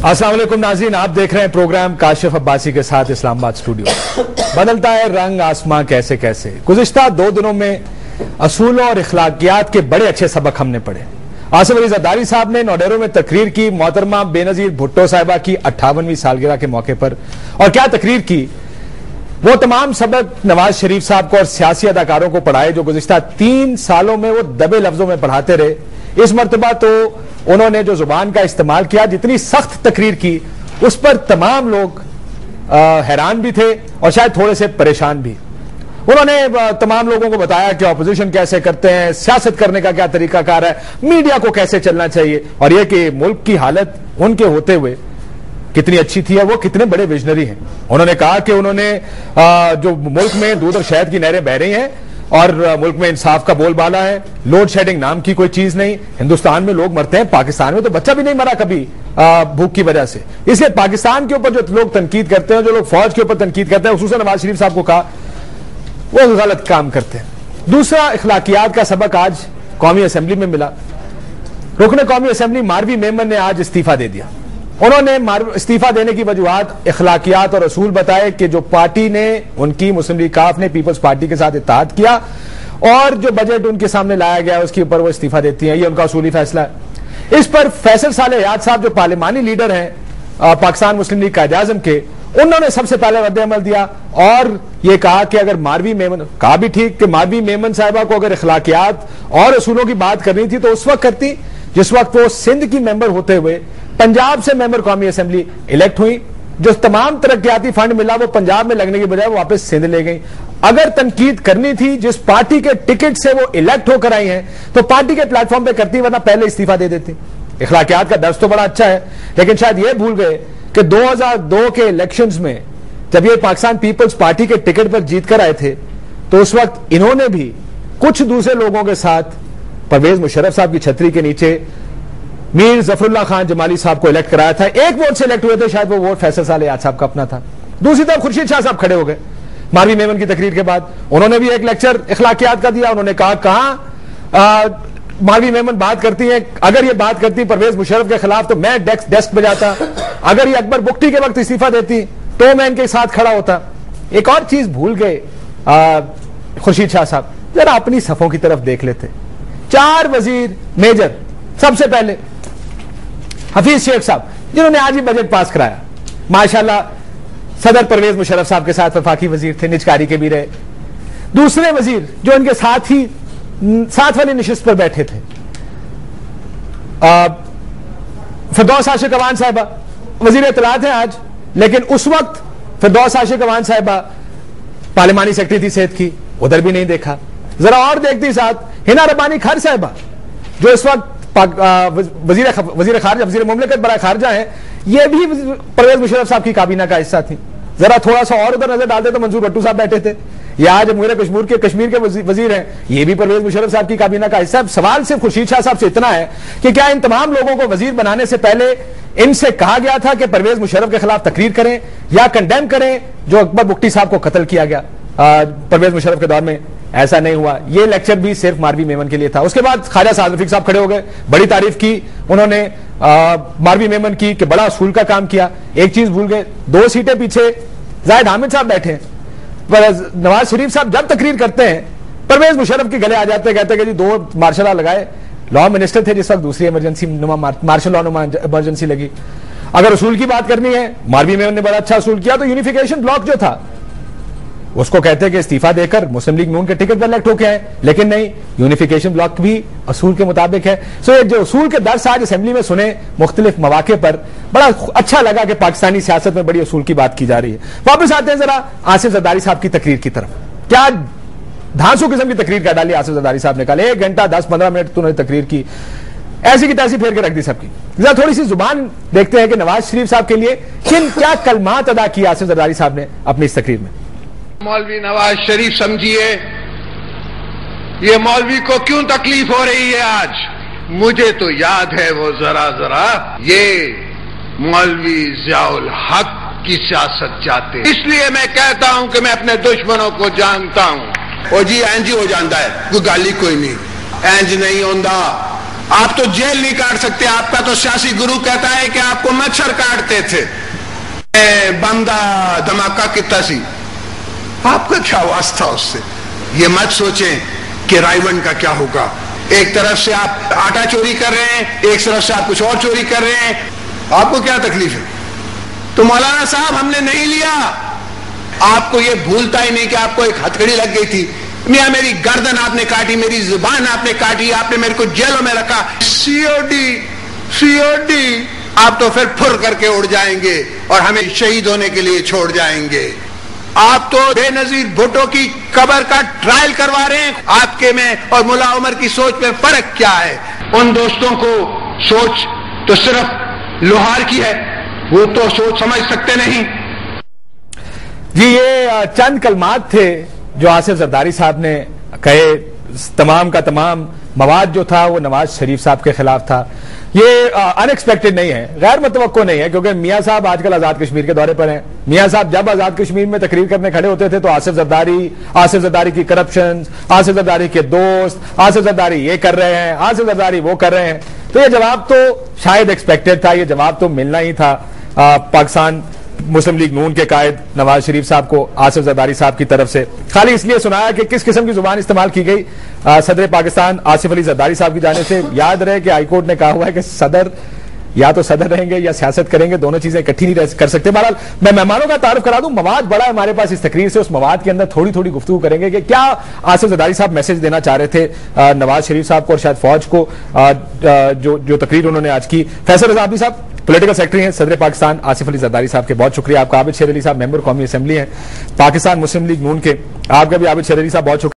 अस्सलाम वालेकुम नाज़रीन, आप देख रहे हैं प्रोग्राम काशिफ अब्बासी के साथ इस्लामाबाद स्टूडियो। बदलता है रंग आसमां कैसे कैसे। गुज़िश्ता 2 दिनों में असूलों और इखलाकियात के बड़े अच्छे सबक हमने पढ़े। आसिफ अली ज़रदारी साहब ने नौडेरो में तकरीर की मोहतरमा बेनज़ीर भुट्टो साहिबा की 58वीं सालगिरह के मौके पर, और क्या तकरीर की। वो तमाम सबक नवाज शरीफ साहब को और सियासी अदाकारों को पढ़ाए जो गुज़िश्ता 3 सालों में वो दबे लफ्जों में पढ़ाते रहे। इस मरतबा तो उन्होंने जो जुबान का इस्तेमाल किया, जितनी सख्त तकरीर की, उस पर तमाम लोग हैरान भी थे और शायद थोड़े से परेशान भी। उन्होंने तमाम लोगों को बताया कि ऑपोजिशन कैसे करते हैं, सियासत करने का क्या तरीकाकार है, मीडिया को कैसे चलना चाहिए, और यह कि मुल्क की हालत उनके होते हुए कितनी अच्छी थी और वो कितने बड़े विजनरी हैं। उन्होंने कहा कि उन्होंने जो मुल्क में दूध और शहद की नहरें बह रही हैं और मुल्क में इंसाफ का बोलबाला है, लोड शेडिंग नाम की कोई चीज नहीं। हिंदुस्तान में लोग मरते हैं, पाकिस्तान में तो बच्चा भी नहीं मरा कभी भूख की वजह से। इसलिए पाकिस्तान के ऊपर जो लोग तनकीद करते हैं, जो लोग फौज के ऊपर तनकीद करते हैं, खुसूसन नवाज शरीफ साहब को कहा, वो गलत काम करते हैं। दूसरा इखलाकियात का सबक आज कौमी असम्बली में मिला। रुकन कौमी असम्बली मारवी मेमन ने आज इस्तीफा दे दिया। उन्होंने इस्तीफा देने की वजूहात इखलाकियात और असूल बताए कि जो पार्टी ने, उनकी मुस्लिम लीग काफ ने पीपल्स पार्टी के साथ इत्तेहाद किया और जो बजट उनके सामने लाया गया उसके ऊपर वो इस्तीफा देती हैं। ये उनका असूली फैसला है। इस पर फैसल साले याद साहब जो पार्लिमानी लीडर हैं पाकिस्तान मुस्लिम लीग कायदे आज़म के, उन्होंने सबसे पहले रद्द-ए-अमल दिया और ये कहा कि अगर मारवी मेमन, कहा भी ठीक कि मारवी मेमन साहिबा को अगर इखलाकियात और असूलों की बात करनी थी तो उस वक्त करती जिस वक्त वो सिंध की मेंबर होते हुए पंजाब से मेंबर कौमी असेंबली इलेक्ट हुई। जो तमाम तरक्याती फंड मिला वो पंजाब में लगने की बजाय वो वापस सिंध ले गई। अगर तनकीद करनी थी जिस पार्टी के टिकट से वो इलेक्ट होकर आई हैं तो पार्टी के प्लेटफॉर्म पे करती, वरना पहले इस्तीफा दे देती। इखलाकियात का दर्ज तो बड़ा अच्छा है, लेकिन शायद ये भूल गए कि 2002 के इलेक्शंस में जब ये पाकिस्तान पीपल्स पार्टी के टिकट पर जीत कर आए थे तो उस वक्त इन्होंने भी कुछ दूसरे लोगों के साथ परवेज मुशर्रफ साहब की छतरी के नीचे मीर जफरुल्लाह खान जमाली साहब को इलेक्ट कराया था। एक वोट से इलेक्ट हुए थे, शायद वो वोट फैसल साले याद साहब का अपना था। दूसरी तरफ खुर्शीद शाह साहब खड़े हो गए मारवी मेमन की तकरीर के बाद। उन्होंने भी एक लेक्चर इखलाकियात का दिया। उन्होंने कहा मारवी मेमन बात करती है, अगर ये बात करती परवेज मुशर्रफ के खिलाफ तो मैं डेस्क बजाता, अगर ये अकबर बुख्ती के वक्त इस्तीफा देती तो मैं इनके साथ खड़ा होता। एक और चीज भूल गए खुर्शीद शाह साहब, जरा अपनी सफों की तरफ देख लेते। 4 वजीर मेजर, सबसे पहले हफीज शेख साहब जिन्होंने आज ही बजट पास कराया, माशाल्लाह सदर परवेज मुशर्रफ साहब के साथ वफाकी वजीर थे, निजकारी के भी रहे। दूसरे वजीर जो इनके साथ ही साथ वाली नशिस्त पर बैठे थे, फिरदौस आशिक अवान साहिबा वजीर इत्तलात हैं आज, लेकिन उस वक्त फिरदौस आशिक अवान साहिबा पार्लिमानी सेक्रेटरी थी सेहत की, उधर भी नहीं देखा। जरा और देखती साथ हिना रब्बानी खार साहिबा जो इस वक्त वजीर खारजा, वजीर मुमलिकत बराए खारजा है, ये भी परवेज मुशर्रफ साहब की काबीना का हिस्सा थी। जरा थोड़ा सा और उधर नजर डालते तो मंसूर भट्टू साहब बैठे थे। ये आज कश्मीर के वजीर हैं, ये भी परवेज मुशर्रफ साहब की काबीना का हिस्सा है। सवाल सिर्फ खुर्शीद शाह साहब से इतना है कि क्या इन तमाम लोगों को वजीर बनाने से पहले इनसे कहा गया था कि परवेज मुशर्रफ के खिलाफ तकरीर करें या कंडेम करें जो अकबर बुख्ती साहब को कत्ल किया गया परवेज मुशर्रफ के दौर में? ऐसा नहीं हुआ। ये लेक्चर भी सिर्फ मारवी मेमन के लिए था। उसके बाद ख्वाजा साद रफीक साहब खड़े हो गए, बड़ी तारीफ की उन्होंने मारवी मेमन की कि बड़ा असूल का काम किया। एक चीज भूल गए, 2 सीटें पीछे जाहिद हामिद साहब बैठे। नवाज शरीफ साहब जब तकरीर करते हैं परवेज मुशर्रफ के गले आ जाते हैं, कहते हैं कि जी 2 मार्शल लॉ लगाए। लॉ मिनिस्टर थे जिस वक्त, दूसरी इमरजेंसी मार्शल लॉ इमरजेंसी लगी। अगर असूल की बात करनी है, मारवी मेमन ने बड़ा अच्छा असूल किया। तो यूनिफिकेशन ब्लॉक जो था उसको कहते हैं कि इस्तीफा देकर मुस्लिम लीग नून के टिकट पर इलेक्ट होके आए, लेकिन नहीं, यूनिफिकेशन ब्लॉक भी असूल के मुताबिक है। सो जो असूल के दर्स आज असेंबली में सुने मुख्तलिफ मौके पर, बड़ा अच्छा लगा कि पाकिस्तानी सियासत में बड़ी असूल की बात की जा रही है। वापस आते हैं जरा आसिफ जरदारी साहब की तकरीर की तरफ। क्या धांसू किस्म की तकरीर कर डाली आसिफ जरदारी साहब ने। कल 1 घंटा 10-15 मिनट तो उन्होंने तकरीर की, ऐसी की तैसी फेर के रख दी सबकी। जरा थोड़ी सी जुबान देखते हैं कि नवाज शरीफ साहब के लिए क्या कलमात अदा किया आसिफ जरदारी साहब ने अपनी इस तकरीर में। मौलवी नवाज शरीफ समझिए, ये मौलवी को क्यों तकलीफ हो रही है आज? मुझे तो याद है वो जरा ये मौलवी ज़ियाउल हक की सियासत चाहते, इसलिए मैं कहता हूं कि मैं अपने दुश्मनों को जानता हूं। और जी इंज हो जाता है, कोई गाली कोई नहीं, इंज नहीं होता। आप तो जेल नहीं काट सकते। आपका तो सियासी गुरु कहता है कि आपको मच्छर काटते थे। बंदा धमाका कितना सी, आपका क्या वास्ता उससे। ये मत सोचें कि रायवन का क्या होगा। एक तरफ से आप आटा चोरी कर रहे हैं, एक तरफ से आप कुछ और चोरी कर रहे हैं, आपको क्या तकलीफ है। तो मौलाना साहब हमने नहीं लिया। आपको ये भूलता ही नहीं कि आपको एक हथकड़ी लग गई थी। मियां मेरी गर्दन आपने काटी, मेरी जुबान आपने काटी, आपने मेरे को जेलों में रखा। सीओडी आप तो फिर फुर करके उड़ जाएंगे और हमें शहीद होने के लिए छोड़ जाएंगे। आप तो बेनजीर भुट्टो की कब्र का ट्रायल करवा रहे हैं। आपके में और मुल्ला उमर की सोच में फर्क क्या है। उन दोस्तों को सोच तो सिर्फ लोहार की है, वो तो सोच समझ सकते नहीं। जी, ये चंद कलमात थे जो आसिफ जरदारी साहब ने कहे। तमाम का तमाम मवाद जो था वो नवाज शरीफ साहब के खिलाफ था। ये अनएक्सपेक्टेड नहीं है, गैर मुतवक्को नहीं है, क्योंकि मियां साहब आजकल आजाद कश्मीर के दौरे पर हैं। मियां साहब जब आजाद कश्मीर में तकरीर करने खड़े होते थे तो आसिफ जरदारी की करप्शन, आसिफ जरदारी के दोस्त, आसिफ जरदारी ये कर रहे हैं, आसिफ जरदारी वो कर रहे हैं। तो ये जवाब तो शायद एक्सपेक्टेड था, ये जवाब तो मिलना ही था पाकिस्तान मुस्लिम लीग नून के कायद नवाज शरीफ साहब को आसिफ जरदारी साहब की तरफ से। खाली इसलिए सुनाया कि किस किस्म की जुबान इस्तेमाल की गई सदर पाकिस्तान आसिफ अली जरदारी साहब की जानिब से। याद रहे कि हाईकोर्ट ने कहा हुआ है कि सदर या तो सदर रहेंगे या सियासत करेंगे, दोनों चीजें इकट्ठी नहीं कर सकते। बहरहाल मैं मेहमानों का तारुफ करा दूं, मवाद बड़ा है हमारे पास इस तकरीर से। उस मवाद के अंदर थोड़ी थोड़ी गुफ्तगू करेंगे कि क्या आसिफ जरदारी साहब मैसेज देना चाह रहे थे नवाज शरीफ साहब को और शायद फौज को। जो तकरीर उन्होंने आज की। फैसल रजा आबदी साहब पॉलिटिकल सेक्रेटरी हैं सदर पाकिस्तान आसिफ अली जरदारी साहब के, बहुत शुक्रिया आपका। आबिद शेर अली साहब मेंबर कौमी असेंबली हैं पाकिस्तान मुस्लिम लीग नून के, आपका भी आबिद शेर अली साहब बहुत शुक्रिया।